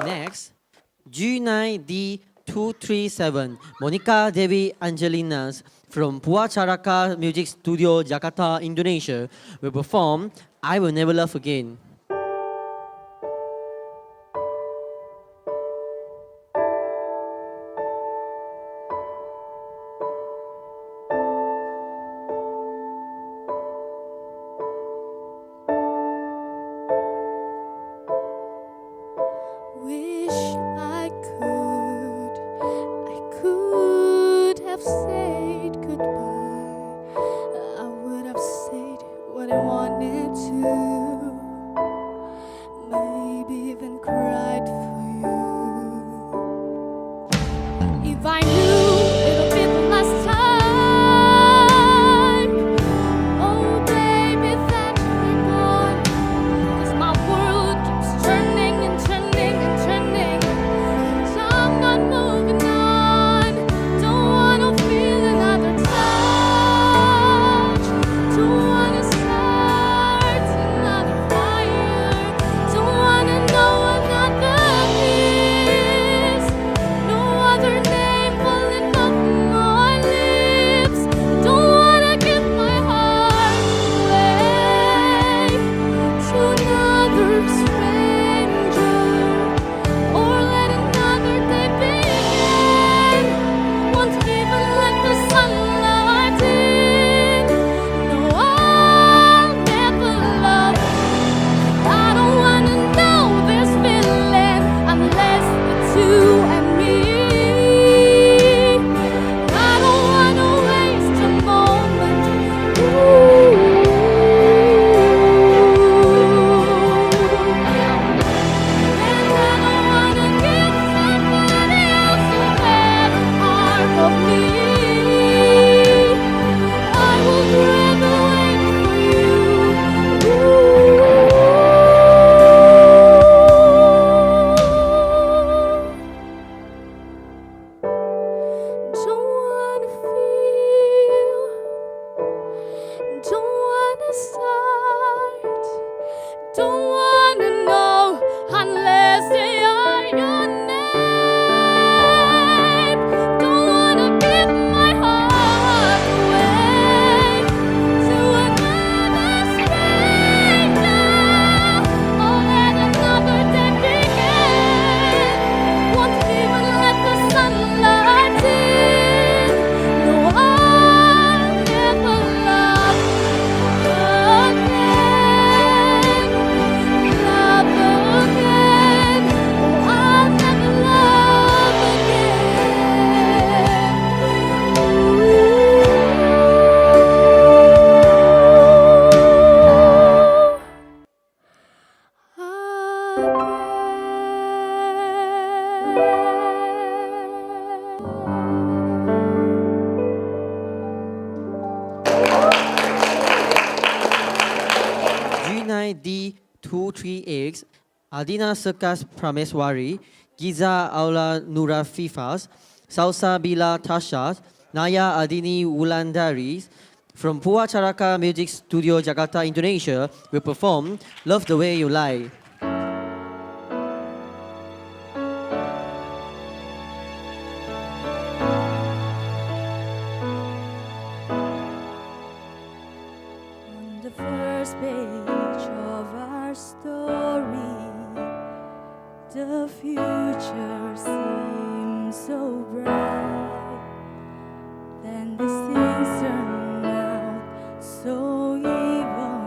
Next, G9D237, Monica Devi Angelinas from Puacaraka Music Studio, Jakarta, Indonesia, will perform I Will Never Love Again. Wish I could have said goodbye. I would have said what I wanted to. Maybe even cried for you. If I knew it'll be the last time, oh baby, that you're gone. 'Cause my world keeps turning and turning and turning, and I'm not moving on. Don't wanna feel another touch. Don't wanna start another fire. Don't wanna know another kiss. No other name falling off my lips. Don't wanna give my heart away to another stranger, or let another day begin. Won't even let the sunlight in. No, I'll never love. I don't wanna know this feeling unless it's you and me. I don't wanna waste a moment. And I don't wanna give somebody else a better part of me. I will forever wait for you. Don't wanna feel, don't wanna start, don't wanna know unless they are your name. Don't wanna give my heart away to another stranger, or let another day begin. Won't even let the sunlight in. No, I'll never love again. Love again. Oh, I'll never love G9D238, Adina Sekas Prameswari, Giza Aula Nura Fifas, Salsa Bila Tashas, Naya Adini Wulandari from Puacaraka Music Studio, Jakarta, Indonesia, will perform Love the Way You Lie. On the first page of our story, the future seems so bright. Then these things turn out so evil.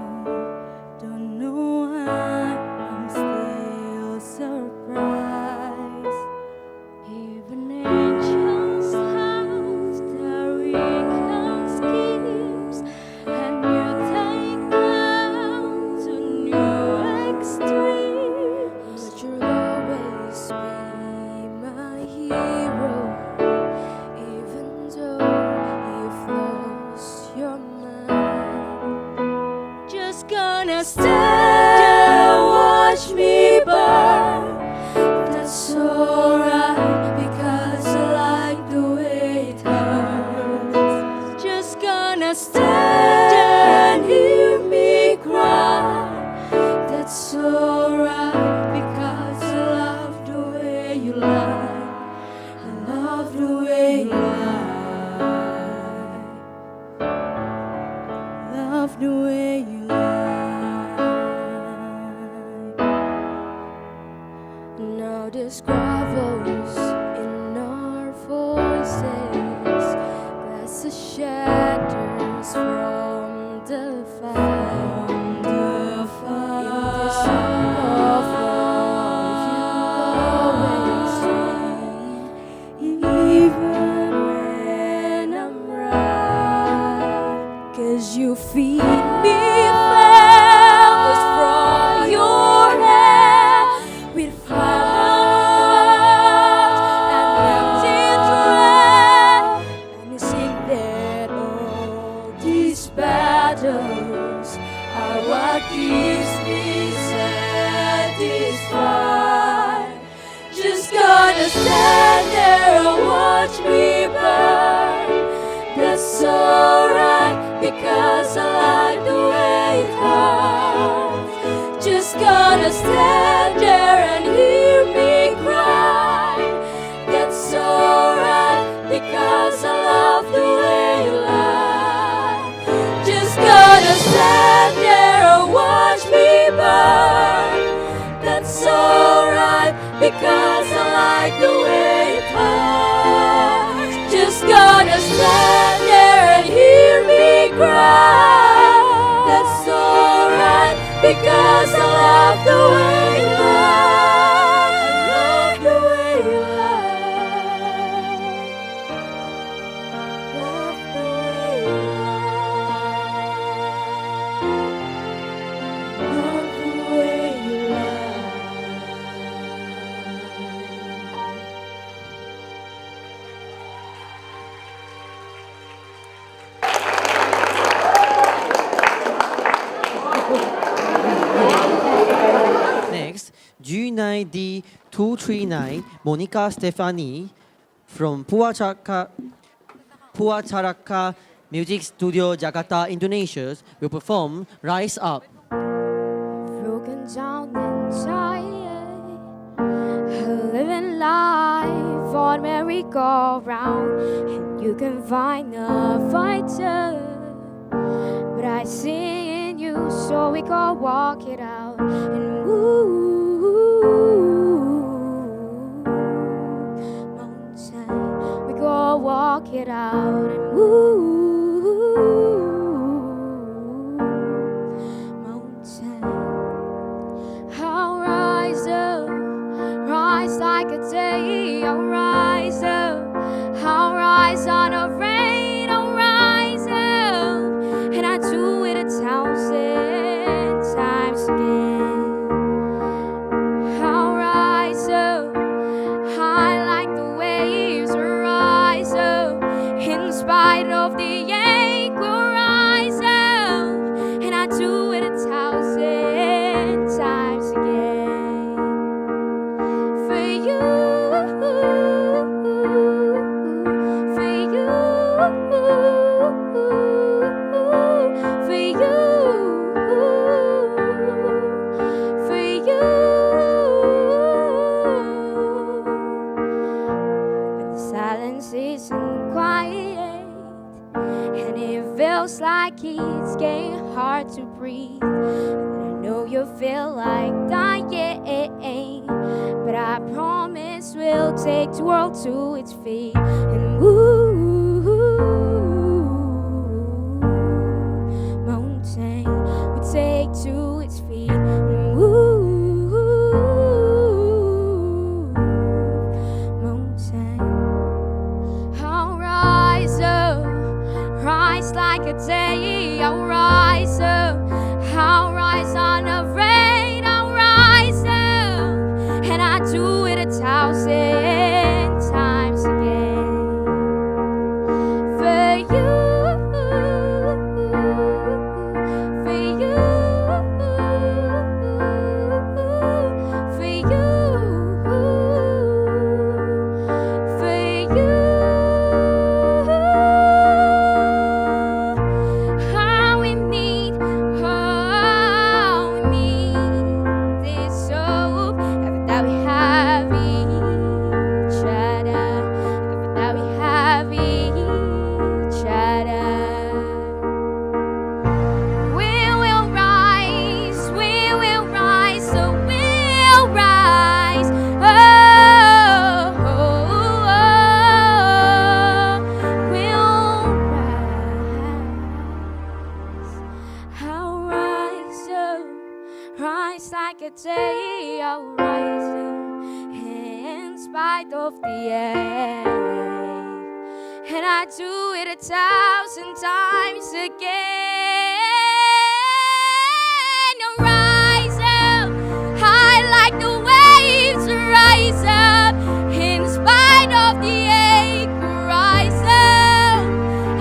Don't know why I'm still surprised. Even angels have their wicked schemes, and you take them to new extremes. But you'll always be my hero, even though you've lost your mind. Now discovers in our voices, glasses shatters from the fire. In this song of love, you always even when I'm right. 'Cause you feed me flowers from your hair with flowers and empty thread, and you sing that all these battles are what keeps me satisfied. Just gonna stand there and watch me burn. That's alright, because I like the way it hurts. Just gonna stand there and hear me cry. That's alright, because I love the way you lie. Just gonna stand there and watch me burn. That's alright, because I like the way it hurts. Just gonna stand there and hear me cry. That's alright, because I love the way you lie. I love the way you lie. Love the way you lie. Love the way you lie. Next, G9D239 Monica Stefani from Puacaraca Music Studio, Jakarta, Indonesia, will perform Rise Up. Broken down and tired, living life on merry-go-round, and you can find a fighter, but I see in you, so we go walk it out and move mountain. We go walk it out and move mountain. I'll rise up, rise like a day. I'll rise up, I'll rise on a rain. I'll rise up, and I do it 1,000 times again. I'll rise up, high like the waves. Rise up, in spite of the ache. We'll rise up, and I do it 1,000 times again. For you, for you, for you, for you. When the silence isn't quiet and it feels like it's getting hard to breathe, and I know you feel like dying, but I promise we'll take the world to its feet and move mountain. We take to its feet and move mountain. I'll rise up, rise like a day. I'll rise up, I'll rise on a rain. I'll rise up, and I do it 1,000 times again. For you, for you, for you, for you. How we need this hope, every that we have it. spite of the ache. And I do it 1,000 times again. Rise up, high like the waves. Rise up, in spite of the ache. Rise up,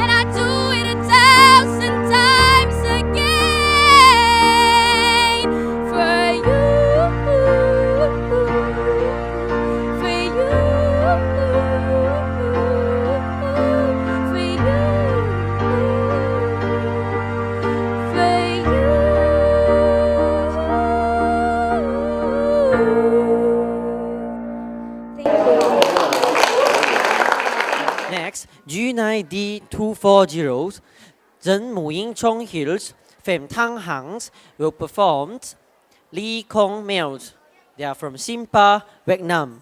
and I do it 1,000 times again. For you, for you, for Next, G9D240, Dân Muing Chong Hills, Pham Thang Hangs will perform Lee Kong Males. They are from Simpa, Vietnam.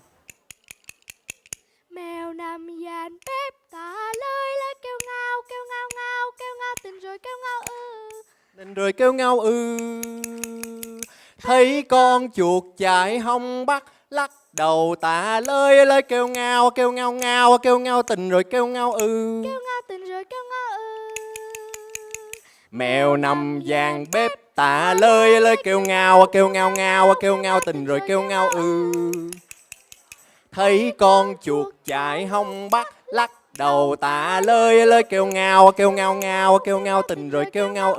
Mèo nằm dàn bếp tả lơi lá kêu ngao kêu ngao ngao kêu ngao tình rồi kêu ngao Tình rồi kêu ngao thấy con chuột chạy hông bắt lắc đầu tạ lơi lơi kêu ngao ngao kêu ngao tình rồi kêu ngao kêu ngao tình rồi kêu ngao Mèo nằm dàn bếp tạ lơi lơi kêu ngao ngao kêu ngao tình rồi kêu ngao thấy con chuột chạy hông bắt lắc đầu tạ lơi lơi kêu ngao ngao kêu ngao tình rồi kêu ngao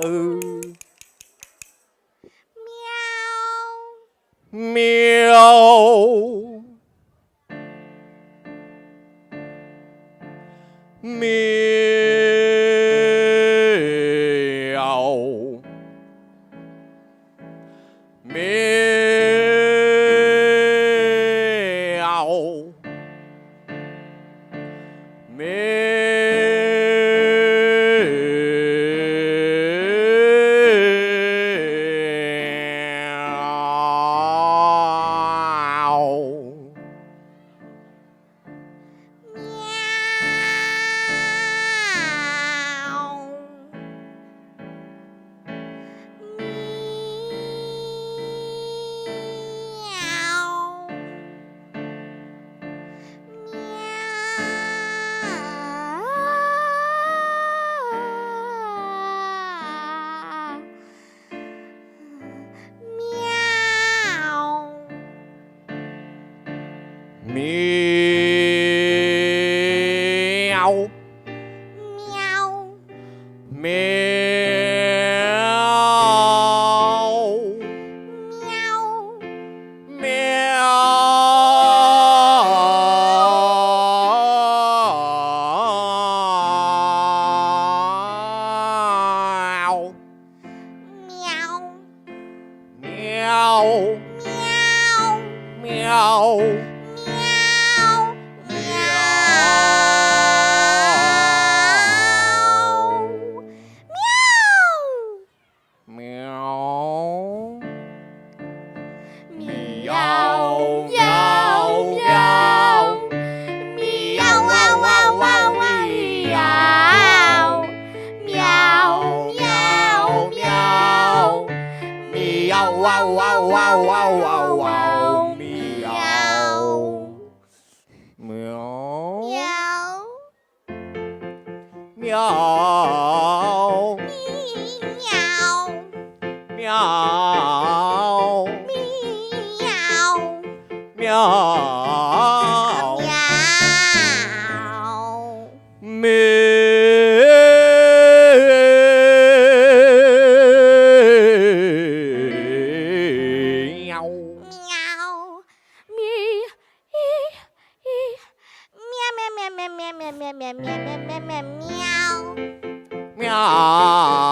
Meow. Meow. Meow. Meow. Meow.